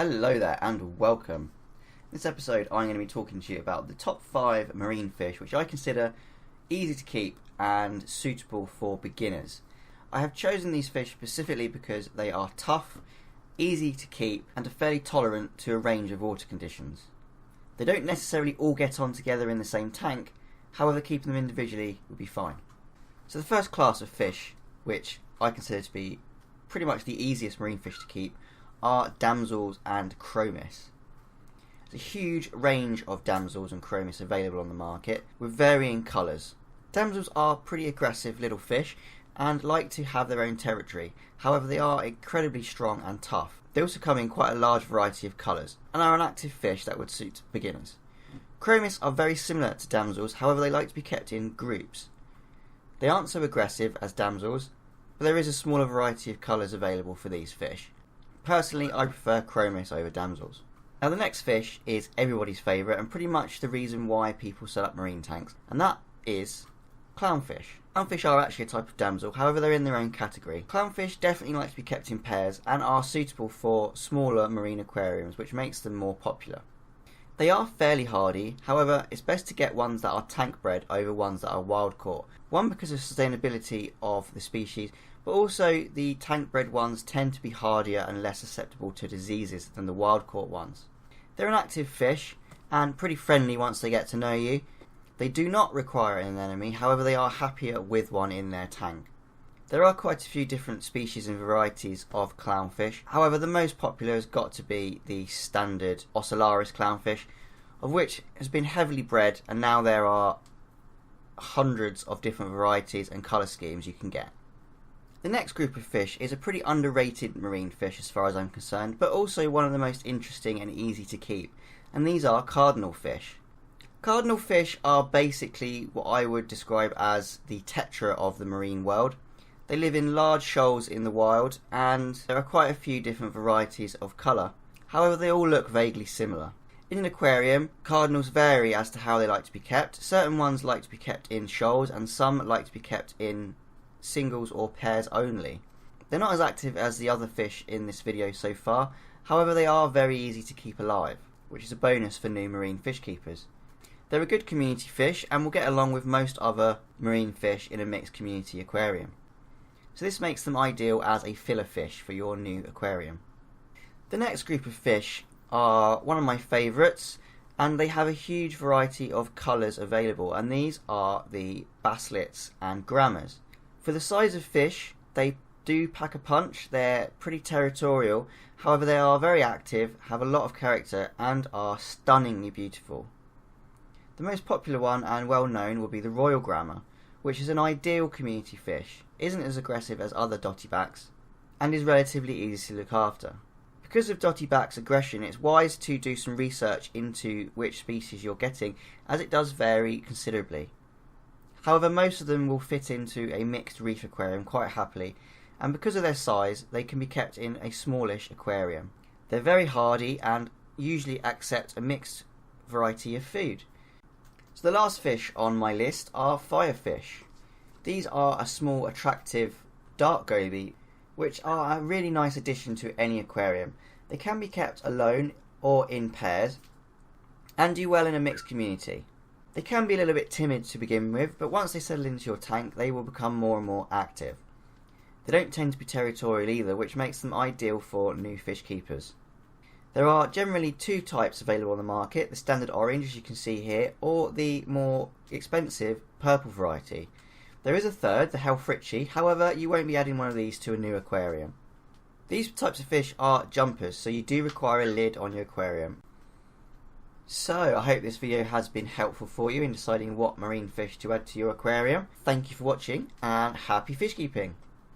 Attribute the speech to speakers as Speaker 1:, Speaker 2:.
Speaker 1: Hello there and welcome. In this episode I'm going to be talking to you about the top 5 marine fish which I consider easy to keep and suitable for beginners. I have chosen these fish specifically because they are tough, easy to keep and are fairly tolerant to a range of water conditions. They don't necessarily all get on together in the same tank, however keeping them individually would be fine. So the first class of fish, which I consider to be pretty much the easiest marine fish to keep, are damsels and chromis. There's a huge range of damsels and chromis available on the market with varying colours. Damsels are pretty aggressive little fish and like to have their own territory, however they are incredibly strong and tough. They also come in quite a large variety of colours and are an active fish that would suit beginners. Chromis are very similar to damsels, however they like to be kept in groups. They aren't so aggressive as damsels, but there is a smaller variety of colours available for these fish. Personally, I prefer chromis over damsels. Now the next fish is everybody's favourite and pretty much the reason why people set up marine tanks, and that is clownfish. Clownfish are actually a type of damsel, however they're in their own category. Clownfish definitely like to be kept in pairs and are suitable for smaller marine aquariums, which makes them more popular. They are fairly hardy, however it's best to get ones that are tank bred over ones that are wild caught. One, because of sustainability of the species, but also the tank bred ones tend to be hardier and less susceptible to diseases than the wild caught ones. They're an active fish and pretty friendly once they get to know you. They do not require an enemy, however they are happier with one in their tank. There are quite a few different species and varieties of clownfish, however the most popular has got to be the standard Ocellaris clownfish, of which has been heavily bred, and now there are hundreds of different varieties and colour schemes you can get. The next group of fish is a pretty underrated marine fish as far as I'm concerned, but also one of the most interesting and easy to keep, and these are cardinal fish. Cardinal fish are basically what I would describe as the tetra of the marine world. They live in large shoals in the wild, and there are quite a few different varieties of colour, however they all look vaguely similar. In an aquarium, cardinals vary as to how they like to be kept. Certain ones like to be kept in shoals and some like to be kept in singles or pairs only. They're not as active as the other fish in this video so far, however they are very easy to keep alive, which is a bonus for new marine fish keepers. They're a good community fish and will get along with most other marine fish in a mixed community aquarium. So this makes them ideal as a filler fish for your new aquarium. The next group of fish are one of my favourites, and they have a huge variety of colours available, and these are the Basslets and Grammers. For the size of fish, they do pack a punch. They're pretty territorial, however they are very active, have a lot of character and are stunningly beautiful. The most popular one and well known will be the Royal Grammer, which is an ideal community fish, isn't as aggressive as other dottybacks, and is relatively easy to look after. Because of dottyback's aggression, it's wise to do some research into which species you're getting, as it does vary considerably. However, most of them will fit into a mixed reef aquarium quite happily, and because of their size, they can be kept in a smallish aquarium. They're very hardy and usually accept a mixed variety of food. So the last fish on my list are Firefish. These are a small, attractive, dark goby, which are a really nice addition to any aquarium. They can be kept alone or in pairs, and do well in a mixed community. They can be a little bit timid to begin with, but once they settle into your tank, they will become more and more active. They don't tend to be territorial either, which makes them ideal for new fish keepers. There are generally 2 types available on the market, the standard orange, as you can see here, or the more expensive purple variety. There is a third, the Helfrichi, however you won't be adding one of these to a new aquarium. These types of fish are jumpers, so you do require a lid on your aquarium. So, I hope this video has been helpful for you in deciding what marine fish to add to your aquarium. Thank you for watching and happy fish keeping!